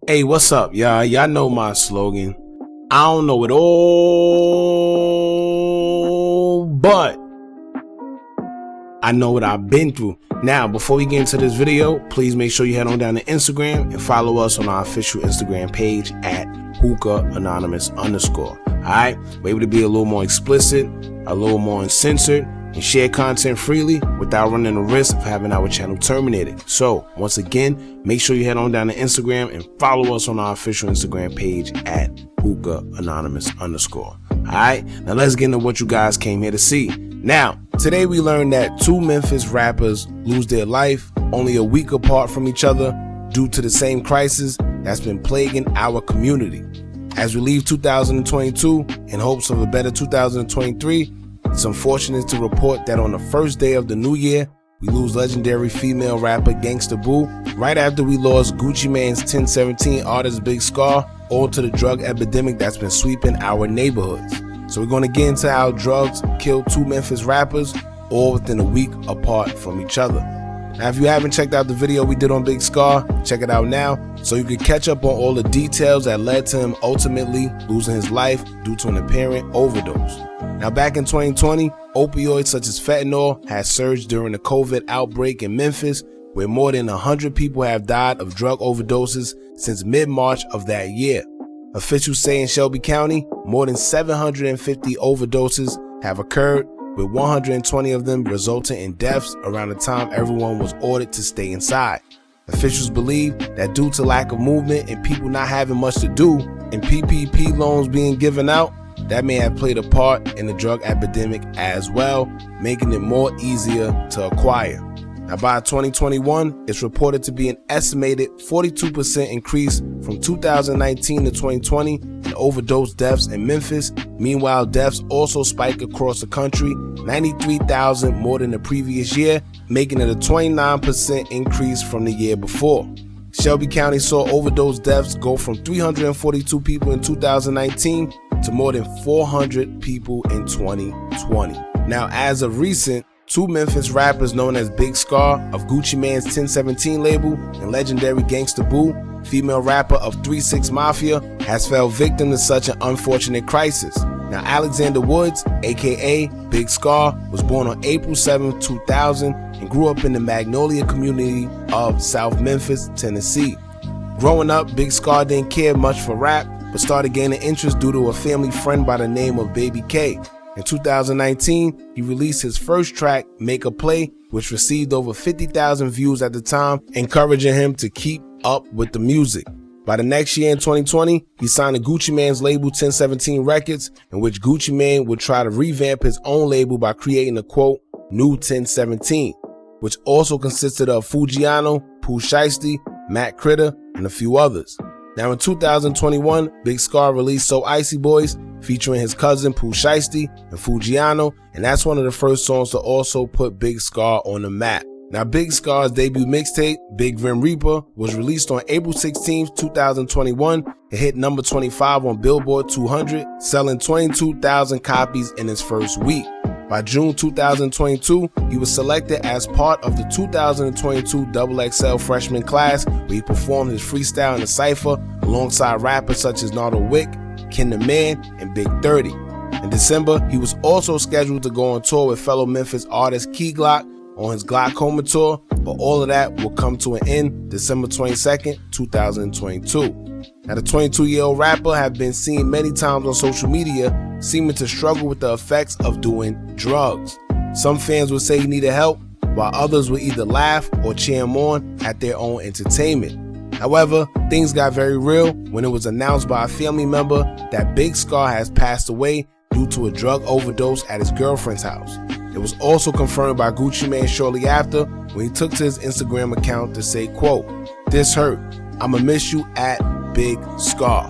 Hey, what's up, y'all? Y'all know my slogan. I don't know it all, but I know what I've been through. Now, before we get into this video, please make sure you head on down to Instagram and follow us on our official Instagram page at Hookah Anonymous _. Alright, we're able to be a little more explicit, a little more uncensored, and share content freely without running the risk of having our channel terminated. So, once again, make sure you head on down to Instagram and follow us on our official Instagram page at Hookah Anonymous _. Alright, now let's get into what you guys came here to see. Now, today we learned that two Memphis rappers lose their life only a week apart from each other due to the same crisis that's been plaguing our community. As we leave 2022 in hopes of a better 2023, it's unfortunate to report that on the first day of the new year, we lose legendary female rapper Gangsta Boo right after we lost Gucci Mane's 1017 artist Big Scar, all to the drug epidemic that's been sweeping our neighborhoods. So we're going to get into how drugs killed two Memphis rappers all within a week apart from each other. Now, if you haven't checked out the video we did on Big Scar, check it out now so you can catch up on all the details that led to him ultimately losing his life due to an apparent overdose. Now, back in 2020, opioids such as fentanyl had surged during the COVID outbreak in Memphis, where more than 100 people have died of drug overdoses since mid-March of that year. Officials say in Shelby County, more than 750 overdoses have occurred, with 120 of them resulting in deaths around the time everyone was ordered to stay inside. Officials believe that due to lack of movement and people not having much to do and PPP loans being given out, that may have played a part in the drug epidemic as well, making it more easier to acquire. Now, by 2021, it's reported to be an estimated 42% increase from 2019 to 2020 in overdose deaths in Memphis. Meanwhile, deaths also spike across the country, 93,000 more than the previous year, making it a 29% increase from the year before. Shelby County saw overdose deaths go from 342 people in 2019 to more than 400 people in 2020. Now, as of recent, two Memphis rappers known as Big Scar of Gucci Mane's 1017 label and legendary Gangsta Boo, female rapper of 3-6 Mafia, has fell victim to such an unfortunate crisis. Now, Alexander Woods, aka Big Scar, was born on April 7, 2000 and grew up in the Magnolia community of South Memphis, Tennessee. Growing up, Big Scar didn't care much for rap, but started gaining interest due to a family friend by the name of Baby K. In 2019, he released his first track, Make a Play, which received over 50,000 views at the time, encouraging him to keep up with the music. By the next year in 2020, he signed to Gucci Mane's label 1017 Records, in which Gucci Mane would try to revamp his own label by creating a quote, new 1017, which also consisted of Fujiano, Pooh Shiesty, Matt Critter, and a few others. Now, in 2021, Big Scar released So Icy Boys, featuring his cousin Pooh Shiesty and Fujiano, and that's one of the first songs to also put Big Scar on the map. Now, Big Scar's debut mixtape, Big Vim Reaper, was released on April 16, 2021. It hit number 25 on Billboard 200, selling 22,000 copies in its first week. By June 2022, he was selected as part of the 2022 XXL freshman class, where he performed his freestyle in the cypher alongside rappers such as Nardo Wick, Ken the Man, and Big 30. In December, he was also scheduled to go on tour with fellow Memphis artist Key Glock on his Glaucoma tour, but all of that will come to an end December 22nd, 2022. Now, the 22-year-old rapper has been seen many times on social media, seeming to struggle with the effects of doing drugs. Some fans would say he needed help, while others would either laugh or cheer him on at their own entertainment. However, things got very real when it was announced by a family member that Big Scar has passed away due to a drug overdose at his girlfriend's house. It was also confirmed by Gucci Mane shortly after when he took to his Instagram account to say, quote, "This hurt. I'ma miss you at Big Scar."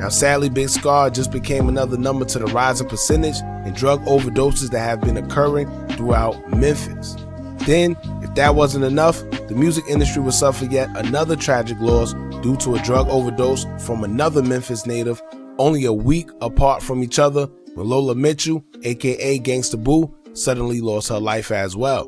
Now, sadly, Big Scar just became another number to the rising percentage in drug overdoses that have been occurring throughout Memphis. Then, if that wasn't enough, the music industry would suffer yet another tragic loss due to a drug overdose from another Memphis native only a week apart from each other, when Lola Mitchell, aka Gangsta Boo, suddenly lost her life as well.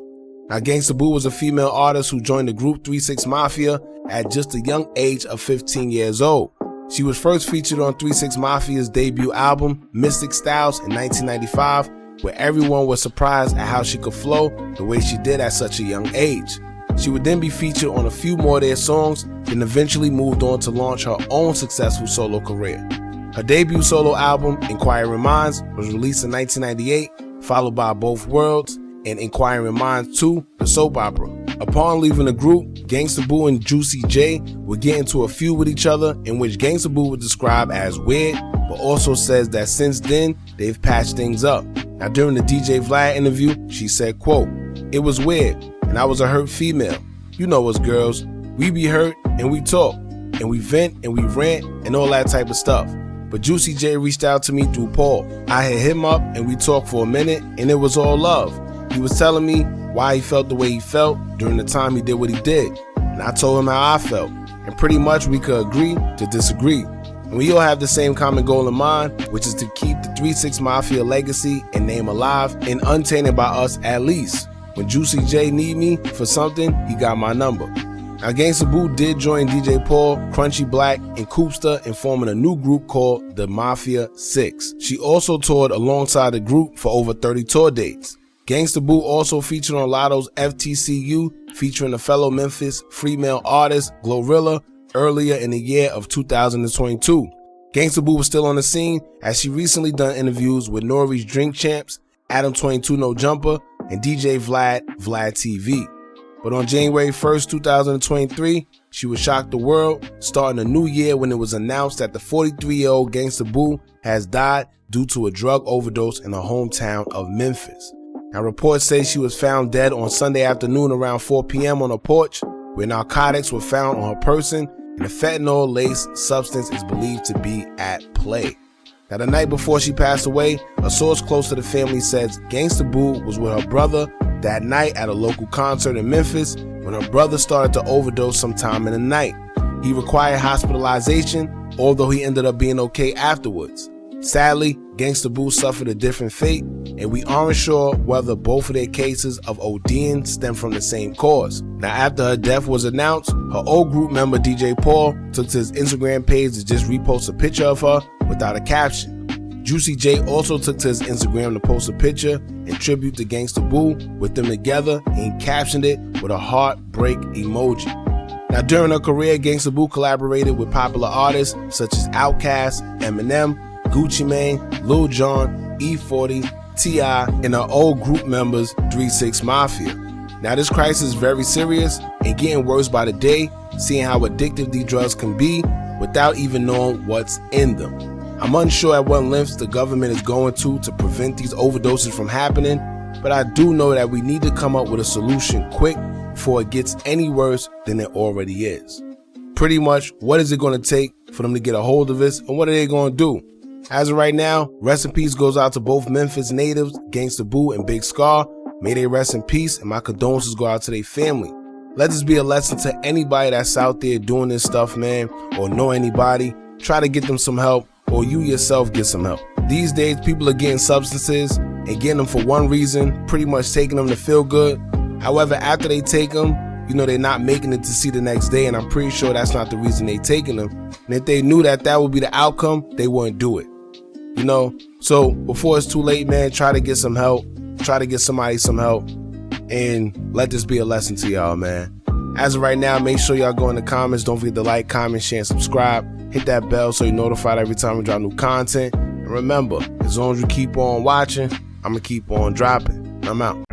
Now, Gangsta Boo was a female artist who joined the group 3 6 Mafia at just a young age of 15 years old. She was first featured on 3 6 Mafia's debut album, Mystic Styles, in 1995, where everyone was surprised at how she could flow the way she did at such a young age. She would then be featured on a few more of their songs, and eventually moved on to launch her own successful solo career. Her debut solo album, Inquiring Minds, was released in 1998, followed by Both Worlds and Inquiring Minds 2, the soap opera. Upon leaving the group, Gangsta Boo and Juicy J would get into a feud with each other, in which Gangsta Boo would describe as weird, but also says that since then, they've patched things up. Now, during the DJ Vlad interview, she said, quote, "It was weird, and I was a hurt female. You know us girls, we be hurt and we talk, and we vent and we rant and all that type of stuff. But Juicy J reached out to me through Paul. I hit him up and we talked for a minute, and it was all love. He was telling me why he felt the way he felt during the time he did what he did, and I told him how I felt, and pretty much we could agree to disagree. And we all have the same common goal in mind, which is to keep the 3 6 Mafia legacy and name alive and untainted by us at least. When Juicy J need me for something, he got my number." Now, Gangsta Boo did join DJ Paul, Crunchy Black, and Koopsta in forming a new group called the Mafia 6. She also toured alongside the group for over 30 tour dates. Gangsta Boo also featured on Lotto's FTCU, featuring a fellow Memphis female artist, Glorilla, earlier in the year of 2022. Gangsta Boo was still on the scene, as she recently done interviews with Nori's Drink Champs, Adam 22 No Jumper, and DJ Vlad TV. But on January 1st, 2023, she would shock the world, starting a new year when it was announced that the 43-year-old Gangsta Boo has died due to a drug overdose in her hometown of Memphis. Now, reports say she was found dead on Sunday afternoon around 4 p.m. on a porch, where narcotics were found on her person, and a fentanyl-laced substance is believed to be at play. Now, the night before she passed away, a source close to the family says Gangsta Boo was with her brother that night at a local concert in Memphis when her brother started to overdose sometime in the night. He required hospitalization, although he ended up being okay afterwards. Sadly, Gangsta Boo suffered a different fate, and we aren't sure whether both of their cases of ODing stem from the same cause. Now, after her death was announced, her old group member DJ Paul took to his Instagram page to just repost a picture of her without a caption. Juicy J also took to his Instagram to post a picture in tribute to Gangsta Boo with them together, and he captioned it with a heartbreak emoji. Now, during her career, Gangsta Boo collaborated with popular artists such as Outkast, Eminem, Gucci Mane, Lil Jon, E40, T.I., and her old group members 3 6 Mafia. Now, this crisis is very serious and getting worse by the day, seeing how addictive these drugs can be without even knowing what's in them. I'm unsure at what lengths the government is going to prevent these overdoses from happening, but I do know that we need to come up with a solution quick before it gets any worse than it already is. Pretty much, what is it going to take for them to get a hold of this, and what are they going to do? As of right now, rest in peace goes out to both Memphis natives, Gangsta Boo and Big Scar. May they rest in peace, and my condolences go out to their family. Let this be a lesson to anybody that's out there doing this stuff, man, or know anybody. Try to get them some help, or you yourself get some help. These days, people are getting substances and getting them for one reason, pretty much taking them to feel good. However, after they take them, they're not making it to see the next day, and I'm pretty sure that's not the reason they're taking them. And if they knew that that would be the outcome, they wouldn't do it. So before it's too late, man, try to get some help. Try to get somebody some help, and let this be a lesson to y'all, man. As of right now, make sure y'all go in the comments. Don't forget to like, comment, share, and subscribe. Hit that bell so you're notified every time we drop new content. And remember, as long as you keep on watching, I'm going to keep on dropping. I'm out.